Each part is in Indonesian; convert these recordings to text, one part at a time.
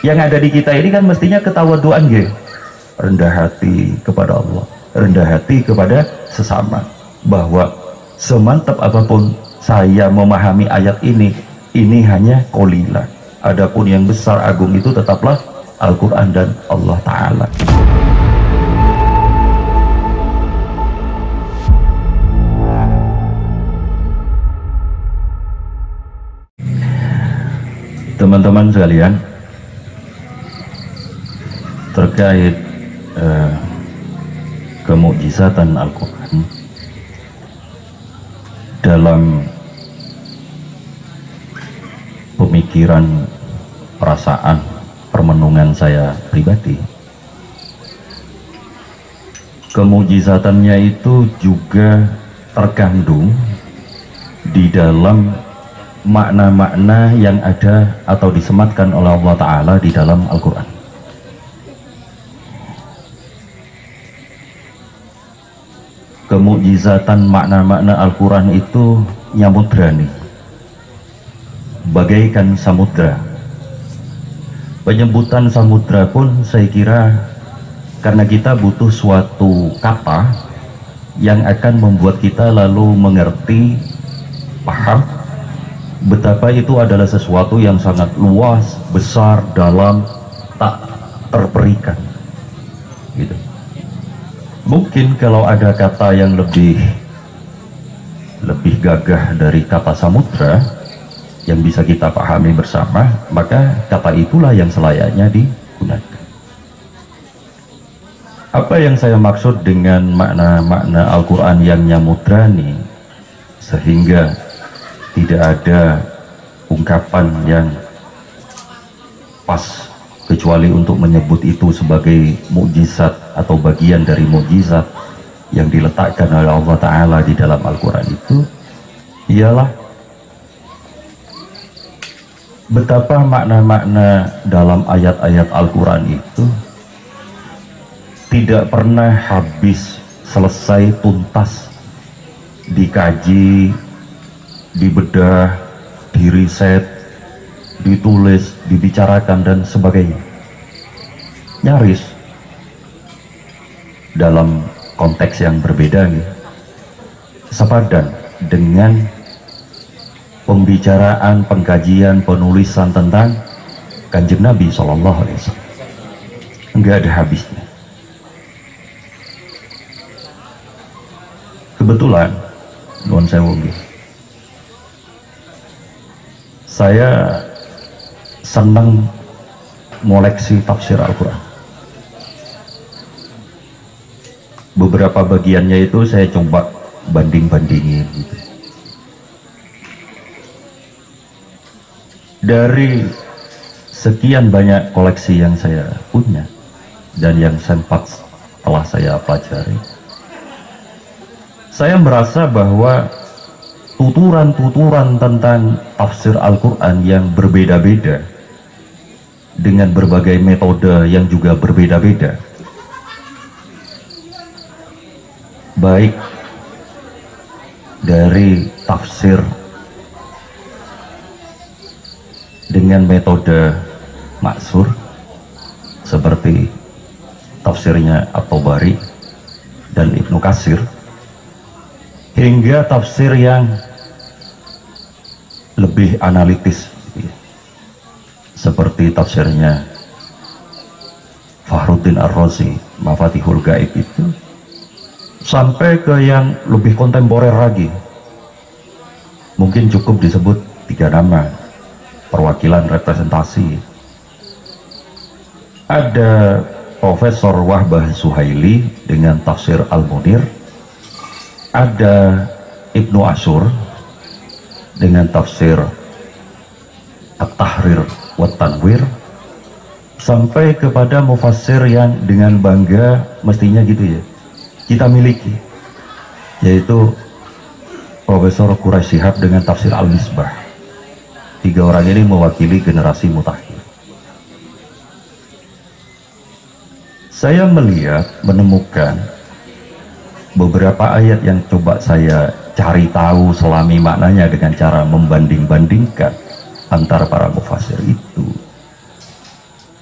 Yang ada di kita ini kan mestinya ketawaduan ya, rendah hati kepada Allah, rendah hati kepada sesama, bahwa semantap apapun saya memahami ayat ini hanya qolilah, adapun yang besar agung itu tetaplah Al-Quran dan Allah Ta'ala. Teman-teman sekalian, terkait kemukjizatan Al-Quran dalam pemikiran, perasaan, permenungan saya pribadi, kemujizatannya itu juga terkandung di dalam makna-makna yang ada atau disematkan oleh Allah Ta'ala di dalam Al-Quran. Kemukjizatan makna-makna Al-Quran itu nyamudrani, bagaikan samudra. Penyebutan samudra pun saya kira karena kita butuh suatu kata yang akan membuat kita lalu mengerti, paham betapa itu adalah sesuatu yang sangat luas, besar, dalam, tak terperikan gitu. Mungkin kalau ada kata yang lebih gagah dari kata samudra yang bisa kita pahami bersama, maka kata itulah yang selayaknya digunakan. Apa yang saya maksud dengan makna-makna Al-Quran yang nyamudrani, sehingga tidak ada ungkapan yang pas kecuali untuk menyebut itu sebagai mukjizat atau bagian dari mukjizat yang diletakkan oleh Allah Ta'ala di dalam Al-Quran itu, ialah betapa makna-makna dalam ayat-ayat Al-Quran itu tidak pernah habis, selesai, tuntas dikaji, dibedah, diriset, ditulis, dibicarakan dan sebagainya. Nyaris dalam konteks yang berbeda gitu, sepadan dengan pembicaraan, pengkajian, penulisan tentang Kanjeng Nabi SAW. Enggak ada habisnya. Kebetulan nuwun sewu nggih, saya senang ngoleksi tafsir Al-Quran. Beberapa bagiannya itu saya coba banding-bandingin gitu. Dari sekian banyak koleksi yang saya punya dan yang sempat telah saya pelajari, saya merasa bahwa tuturan-tuturan tentang tafsir Al-Quran yang berbeda-beda dengan berbagai metode yang juga berbeda-beda, baik dari tafsir dengan metode maksur seperti tafsirnya At-Tabari dan Ibnu Katsir, hingga tafsir yang lebih analitis seperti tafsirnya Fakhruddin Ar-Razi, Mafatihul Gaib itu, sampai ke yang lebih kontemporer lagi. Mungkin cukup disebut 3 nama perwakilan representasi. Ada Profesor Wahbah Suhaili dengan tafsir Al-Munir, ada Ibnu Asyur dengan tafsir At-Tahrir wa Tanwir, sampai kepada mufassir yang dengan bangga mestinya gitu ya kita miliki, yaitu Profesor Quraish Shihab dengan tafsir Al-Misbah. 3 orang ini mewakili generasi mutakhir. Saya melihat, menemukan beberapa ayat yang coba saya cari tahu, selami maknanya dengan cara membanding-bandingkan antara para mufassir itu.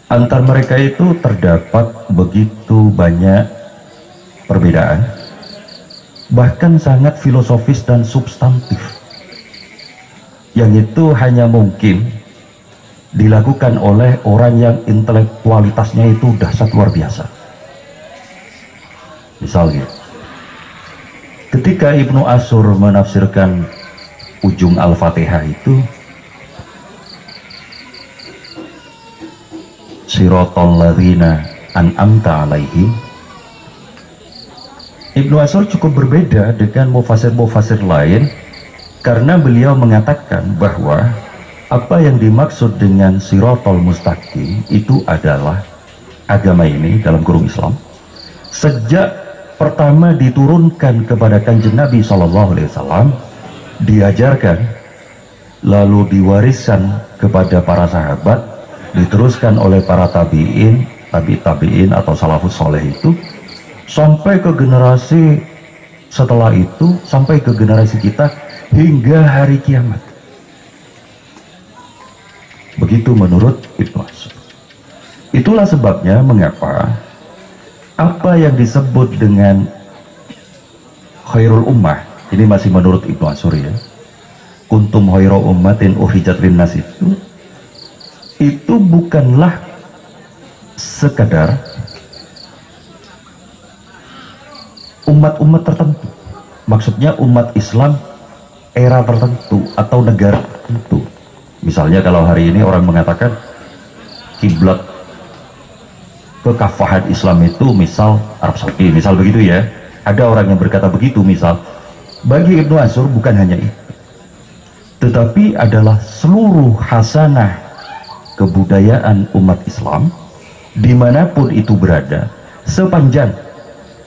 Antar mereka itu terdapat begitu banyak perbedaan, bahkan sangat filosofis dan substantif, yang itu hanya mungkin dilakukan oleh orang yang intelektualitasnya itu dahsyat luar biasa. Misalnya, ketika Ibnu Ashur menafsirkan ujung Al-Fatihah itu, Siratal ladzina an'amta alaihim, Ibnu Ashur cukup berbeda dengan mufasir-mufasir lain karena beliau mengatakan bahwa apa yang dimaksud dengan Siratal Mustaqim itu adalah agama ini dalam kurung Islam sejak pertama diturunkan kepada Kanjeng Nabi SAW, diajarkan, lalu diwariskan kepada para sahabat, diteruskan oleh para tabi'in, tabi'in atau salafus soleh itu, sampai ke generasi setelah itu, sampai ke generasi kita hingga hari kiamat. Begitu menurut Ibnu Ashur. Itulah sebabnya mengapa apa yang disebut dengan khairul ummah, ini masih menurut Ibnu Ashur ya, kuntum khairu ummatin ukhrijat linnas, itu bukanlah sekadar umat-umat tertentu, maksudnya umat Islam era tertentu atau negara tertentu. Misalnya kalau hari ini orang mengatakan kiblat kekafahan Islam itu misal Arab Saudi, misal begitu ya, ada orang yang berkata begitu misal. Bagi Ibnu Ashur bukan hanya itu, tetapi adalah seluruh hasanah kebudayaan umat Islam dimanapun itu berada, sepanjang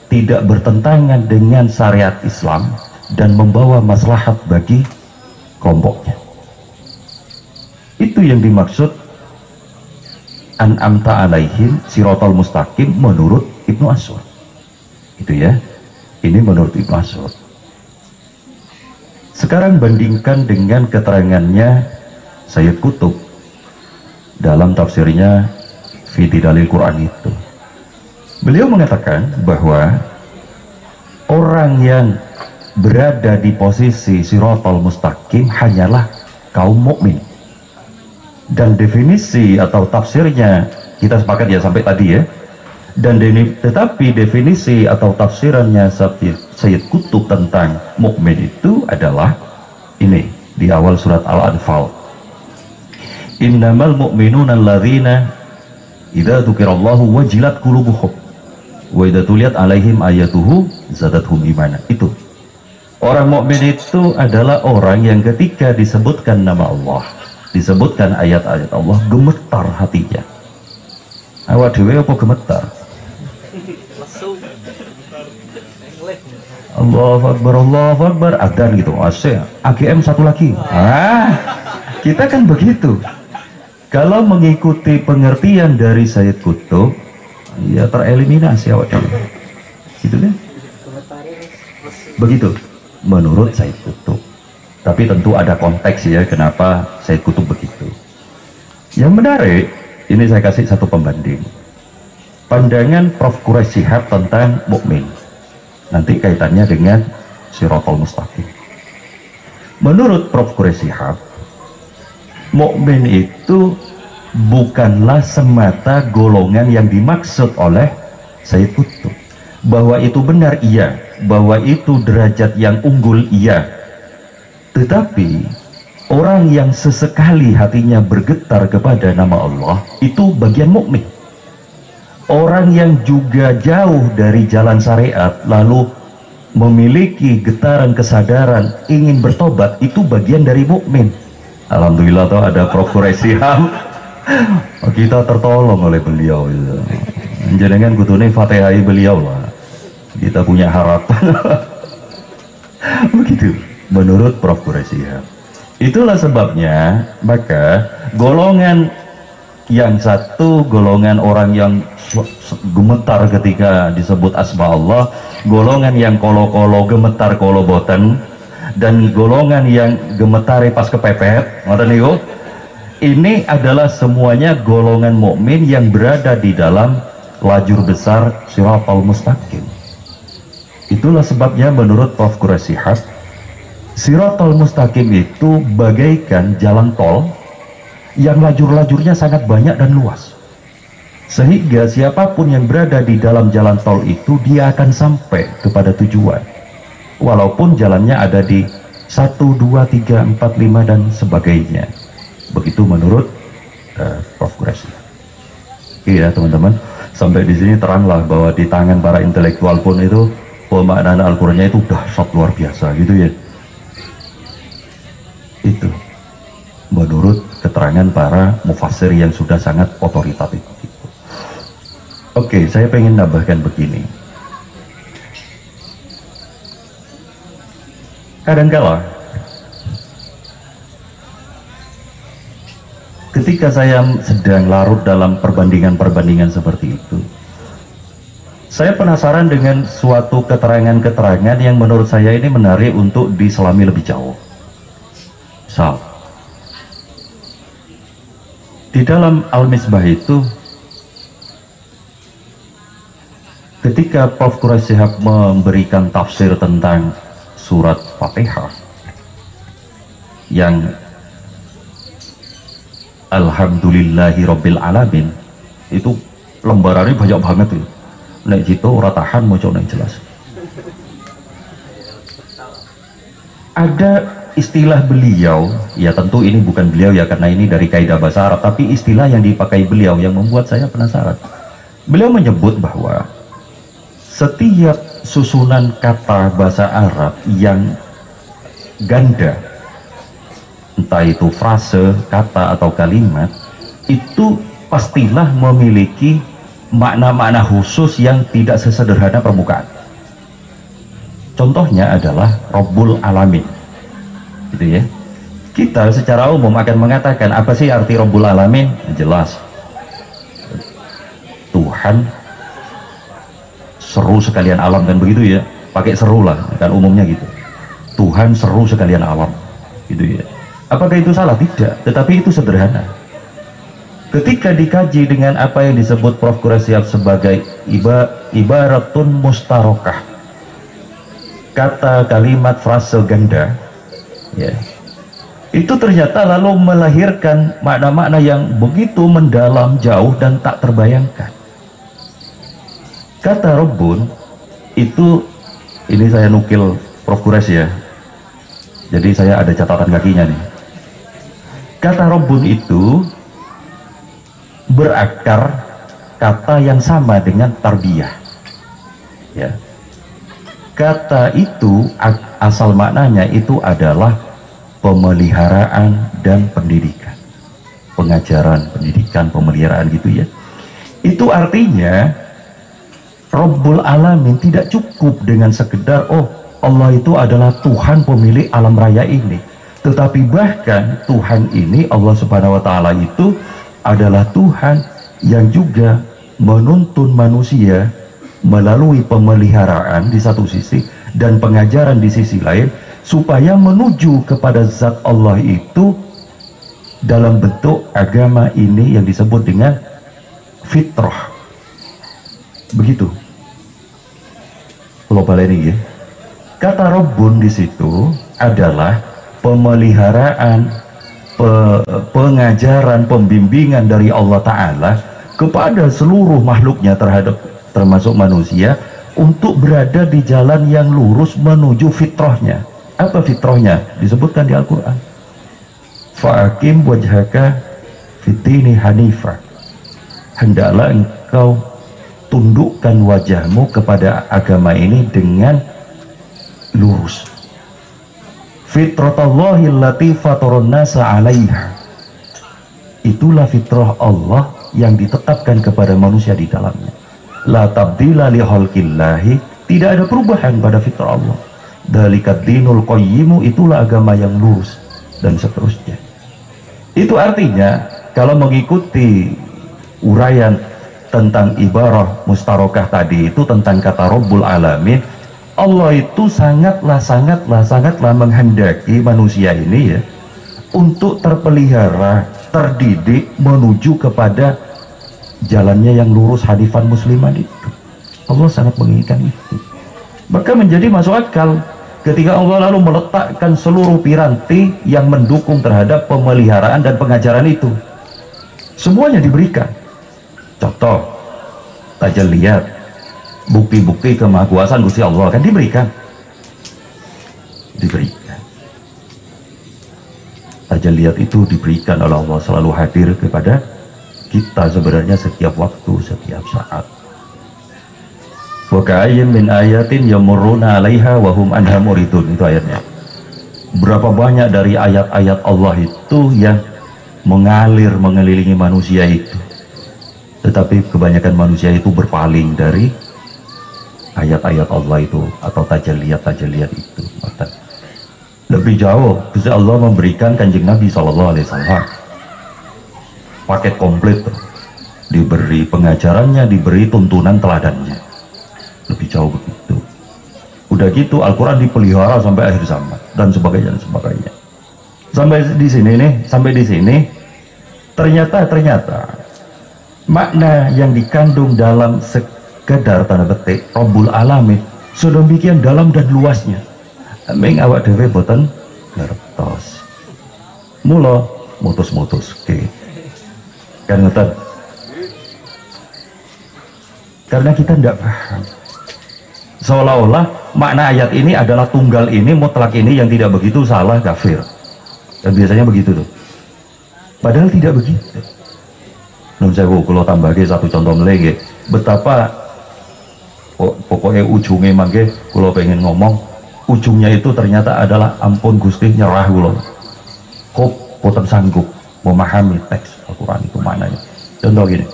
tidak bertentangan dengan syariat Islam dan membawa maslahat bagi kelompoknya. Itu yang dimaksud an'amta alaihim siratal mustaqim menurut Ibnu Ashur. Itu ya, ini menurut Ibnu Ashur. Sekarang bandingkan dengan keterangannya Sayyid Qutb dalam tafsirnya Fi Dalil Quran itu. Beliau mengatakan bahwa orang yang berada di posisi siratal mustaqim hanyalah kaum mukmin. Dan definisi atau tafsirnya kita sepakat ya sampai tadi ya. Dan tetapi definisi atau tafsirannya Sayyid Qutb tentang mukmin itu adalah ini di awal surat Al-Anfal. Innamal mu'minuna alladzina idza dzukirallahu wajilat qulubuhum wa idza tuliyat alaihim ayatuhu zadatuhum imana. Itu orang mukmin itu adalah orang yang ketika disebutkan nama Allah, disebutkan ayat-ayat Allah, gemetar hatinya. Awak dhewe apa gemetar? Allahu Akbar, adzan gitu. Asik. AGM satu lagi. Kita kan begitu. Kalau mengikuti pengertian dari Sayyid Qutb, ya tereliminasi awak dhewe. Gitu kan? Begitu menurut Sayyid Qutb. Tapi tentu ada konteks ya kenapa Sayyid Qutb begitu. Yang menarik, ini saya kasih satu pembanding. Pandangan Prof. Quraish Shihab tentang mukmin. Nanti kaitannya dengan Siratal Mustaqim. Menurut Prof. Quraish Shihab, mukmin itu bukanlah semata golongan yang dimaksud oleh Sayyid Qutb. Bahwa itu benar iya, bahwa itu derajat yang unggul iya. Tetapi orang yang sesekali hatinya bergetar kepada nama Allah itu bagian mukmin. Orang yang juga jauh dari jalan syariat lalu memiliki getaran kesadaran ingin bertobat itu bagian dari mukmin. Alhamdulillah toh ada Prof. Quraish Shihab. Kita tertolong oleh beliau. Jenengan kutune Fatihah beliau lah. Kita punya harapan. Begitu menurut Prof. Quraish Shihab. Itulah sebabnya maka golongan yang satu, golongan orang yang gemetar ketika disebut asma Allah, golongan yang kolo-kolo gemetar kolo boten, dan golongan yang gemetar pas kepepet, ngoten niku. ini adalah semuanya golongan mukmin yang berada di dalam lajur besar Shiratal Mustaqim. Itulah sebabnya menurut Prof. Quraisy Shihab, Shiratal Mustaqim itu bagaikan jalan tol yang lajur-lajurnya sangat banyak dan luas, sehingga siapapun yang berada di dalam jalan tol itu dia akan sampai kepada tujuan, walaupun jalannya ada di 1, 2, 3, 4, 5 dan sebagainya. Begitu menurut Prof. Quraisy. Iya teman-teman, sampai di sini teranglah bahwa di tangan para intelektual pun itu pemaknaan Al-Qur'annya itu dahsyat luar biasa gitu ya. Itu menurut keterangan para mufassir yang sudah sangat otoritatif gitu. Oke, saya pengen nambahkan begini. Kadangkala ketika saya sedang larut dalam perbandingan-perbandingan seperti itu, saya penasaran dengan suatu keterangan-keterangan yang menurut saya ini menarik untuk diselami lebih jauh. Misal, di dalam Al-Misbah itu, ketika Prof. Quraisy Shihab memberikan tafsir tentang surat Fatihah yang Alhamdulillahi Rabbil Alamin, itu lembarannya banyak banget tuh. Nek gitu ora tahan mau coba jelas. Ada istilah beliau, ya tentu ini bukan beliau ya karena ini dari kaidah bahasa Arab, tapi istilah yang dipakai beliau yang membuat saya penasaran. Beliau menyebut bahwa setiap susunan kata bahasa Arab yang ganda, entah itu frase, kata atau kalimat, itu pastilah memiliki makna-makna khusus yang tidak sesederhana permukaan. Contohnya adalah Rabbul Alamin, gitu ya. Kita secara umum akan mengatakan apa sih arti Rabbul Alamin? Jelas, Tuhan seru sekalian alam, kan begitu ya, pakai seru lah kan umumnya gitu. Tuhan seru sekalian alam, gitu ya. Apakah itu salah? Tidak, tetapi itu sederhana. Ketika dikaji dengan apa yang disebut Prof. Quraisy Shihab sebagai ibaratun mustarokah, kata kalimat frase ganda ya, itu ternyata lalu melahirkan makna-makna yang begitu mendalam, jauh dan tak terbayangkan. Kata Rabbun itu, ini saya nukil Prof. Quraisy ya, jadi saya ada catatan kakinya nih. Kata Rabbun itu berakar kata yang sama dengan tarbiyah ya. Kata itu asal maknanya itu adalah pemeliharaan dan pendidikan, pengajaran, pendidikan, pemeliharaan gitu ya. Itu artinya Rabbul Alamin tidak cukup dengan sekedar oh Allah itu adalah Tuhan pemilik alam raya ini, tetapi bahkan Tuhan ini, Allah Subhanahu wa Ta'ala itu adalah Tuhan yang juga menuntun manusia melalui pemeliharaan di satu sisi dan pengajaran di sisi lain, supaya menuju kepada zat Allah itu dalam bentuk agama ini yang disebut dengan fitrah. Begitu. Global ini ya. Kata Rabbun di situ adalah pemeliharaan, pengajaran, pembimbingan dari Allah Ta'ala kepada seluruh makhluknya termasuk manusia untuk berada di jalan yang lurus menuju fitrahnya. Apa fitrahnya? Disebutkan di Al-Quran. Fa'akim wajhaka fitini hanifah. Hendaklah engkau tundukkan wajahmu kepada agama ini dengan lurus. Fitratallahi allati fatarun nasa 'alaiha. Itulah fitrah Allah yang ditetapkan kepada manusia di dalamnya. La tabdila li khalqillahi, tidak ada perubahan pada fitrah Allah. Dzalikat dinul qayyimu, itulah agama yang lurus dan seterusnya. Itu artinya kalau mengikuti uraian tentang ibarah mustarokah tadi itu tentang kata Rabbul Alamin, Allah itu sangatlah menghendaki manusia ini ya untuk terpelihara, terdidik menuju kepada jalannya yang lurus hanifan musliman itu. Allah sangat menginginkan itu. Maka menjadi masuk akal ketika Allah lalu meletakkan seluruh piranti yang mendukung terhadap pemeliharaan dan pengajaran itu. Semuanya diberikan. Contoh, tajalliyat, bukti-bukti kemahakuasaan Gusti Allah kan diberikan. Tajalliyat itu diberikan oleh Allah, selalu hadir kepada kita sebenarnya setiap waktu, setiap saat. Wa ka'ayyin min ayatin yamurruna 'alaiha wa hum anha muridun, itu ayatnya. Berapa banyak dari ayat-ayat Allah itu yang mengalir mengelilingi manusia itu, tetapi kebanyakan manusia itu berpaling dari ayat-ayat Allah itu atau tajalliyat itu. Lebih jauh, Gusti Allah memberikan Kanjeng Nabi SAW paket komplit, diberi pengajarannya, diberi tuntunan teladannya. Lebih jauh begitu. Udah gitu Al-Quran dipelihara sampai akhir zaman dan sebagainya dan sebagainya. Sampai di sini ternyata makna yang dikandung dalam sekedar tanda petik Rabbul Alamin sudah demikian dalam dan luasnya. Ming awak dhewe boten ngertos. Mula mutus-mutuske. Kan ngoten. Karena kita tidak paham. Seolah-olah makna ayat ini adalah tunggal ini, mutlak ini, yang tidak begitu salah kafir. Dan biasanya begitu tuh. Padahal tidak begitu. Nun sewu kula tambahke satu contoh lagi. Betapa pokoknya ujungnya mangke kula pengen ngomong, ujungnya itu ternyata adalah ampun Gusti nyerah kula. Kok boten sanggup memahami teks Al-Qur'an itu maknanya. Contoh gini.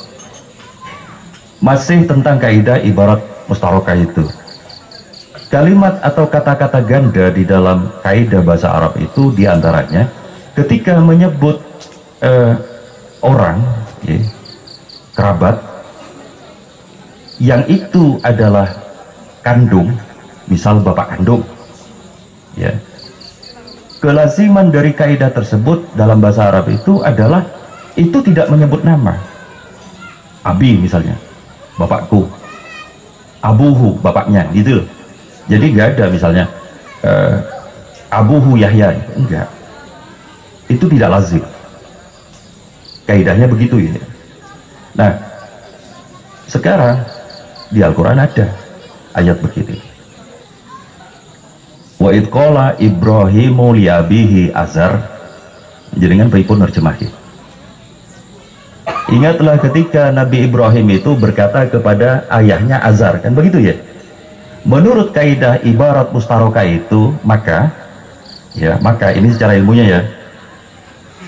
Masih tentang kaidah ibarat mustarokah itu. Kalimat atau kata-kata ganda di dalam kaidah bahasa Arab itu diantaranya ketika menyebut orang, ya, kerabat, yang itu adalah kandung, misal bapak kandung, ya, kelaziman dari kaidah tersebut dalam bahasa Arab itu adalah itu tidak menyebut nama. Abi misalnya, bapakku, abuhu, bapaknya, gitu. Jadi nggak ada misalnya abuhu Yahya, enggak. Itu tidak lazim. Kaidahnya begitu ya. Nah, sekarang di Al-Quran ada ayat begini. Wa id qala Ibrahimu li abihi Azar. Jenengan pripun nerjemahke? Ingatlah ketika Nabi Ibrahim itu berkata kepada ayahnya Azar, kan begitu ya? Menurut kaidah ibarat mustarokah itu, maka ini secara ilmunya ya,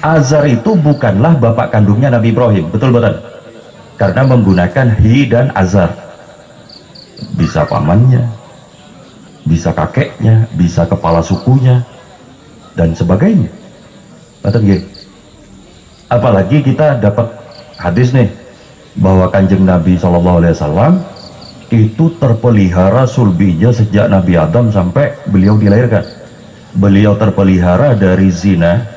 Azar itu bukanlah bapak kandungnya Nabi Ibrahim, betul betul? Karena menggunakan hi dan Azar, bisa pamannya, bisa kakeknya, bisa kepala sukunya, dan sebagainya. Betul gak? Apalagi kita dapat hadis nih bahwa Kanjeng Nabi SAW itu terpelihara sulbinya sejak Nabi Adam sampai beliau dilahirkan. Beliau terpelihara dari zina,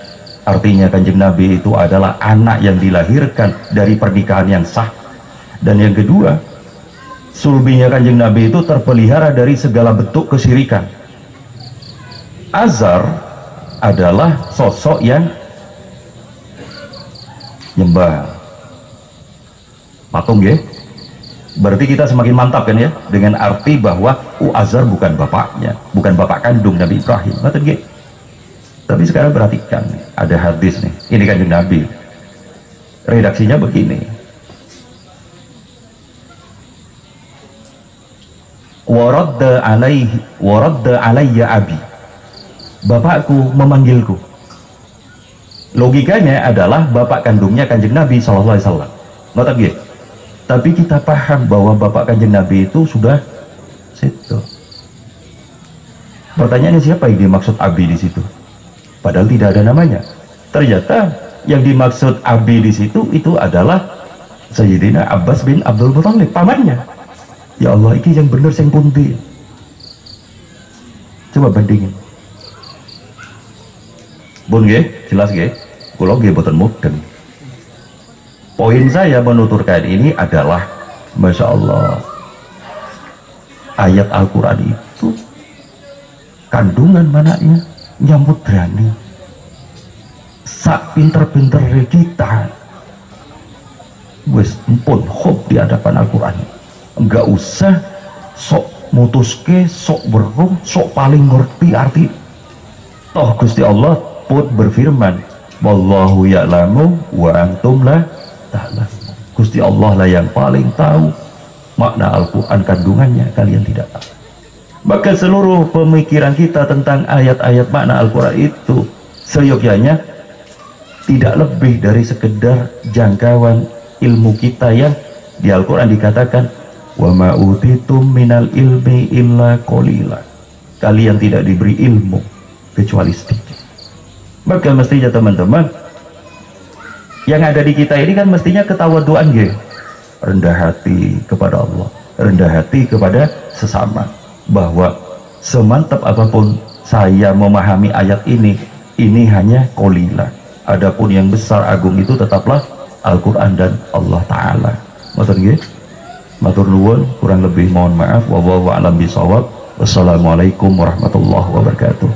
artinya Kanjeng Nabi itu adalah anak yang dilahirkan dari pernikahan yang sah. Dan yang kedua, sulbinya Kanjeng Nabi itu terpelihara dari segala bentuk kesyirikan. Azar adalah sosok yang nyembah patung, ya. Berarti kita semakin mantap kan ya, dengan arti bahwa Azar bukan bapaknya, bukan bapak kandung Nabi Ibrahim. Tapi sekarang perhatikan, ada hadis nih, ini Kanjeng Nabi, redaksinya begini. Waradda alayya abi, bapakku memanggilku. Logikanya adalah bapak kandungnya Kanjeng Nabi SAW. Tapi kita paham bahwa bapak Kanjeng Nabi itu sudah situ. Pertanyaannya, siapa yang dimaksud abi di situ? Padahal tidak ada namanya. Ternyata yang dimaksud abi di situ itu adalah Sayyidina Abbas bin Abdul Muthalib, pamannya. Ya Allah, ini yang bener sing pundi? Coba bandingin. Bun nggih, jelas nggih. Kula nggih boten mudeng. Poin saya menuturkan ini adalah, Masya Allah, ayat Al-Quran itu kandungan mananya nyambut berani. Sak pinter-pinter kita wes empun hop di hadapan Al-Quran, enggak usah sok mutuske, sok beruh, sok paling ngerti arti. Toh Gusti Allah pun berfirman, wallahu ya'lamu wa antum la ta'lamun. Gusti Allah lah yang paling tahu makna Al-Quran, kandungannya kalian tidak tahu. Maka seluruh pemikiran kita tentang ayat-ayat makna Al-Quran itu seyogyanya tidak lebih dari sekedar jangkauan ilmu kita yang di Al-Quran dikatakan wa ma utitum minal ilmi illa qalila. Kalian tidak diberi ilmu kecuali sedikit. Maka mestinya teman-teman yang ada di kita ini kan mestinya ketawaduan ya, rendah hati kepada Allah, rendah hati kepada sesama, bahwa semantap apapun saya memahami ayat ini hanya qalila. Adapun yang besar agung itu tetaplah Al-Quran dan Allah Ta'ala. Matur nggih, matur nuwun, kurang lebih mohon maaf. Wallahu a'lam bishawab. Wassalamualaikum warahmatullahi wabarakatuh.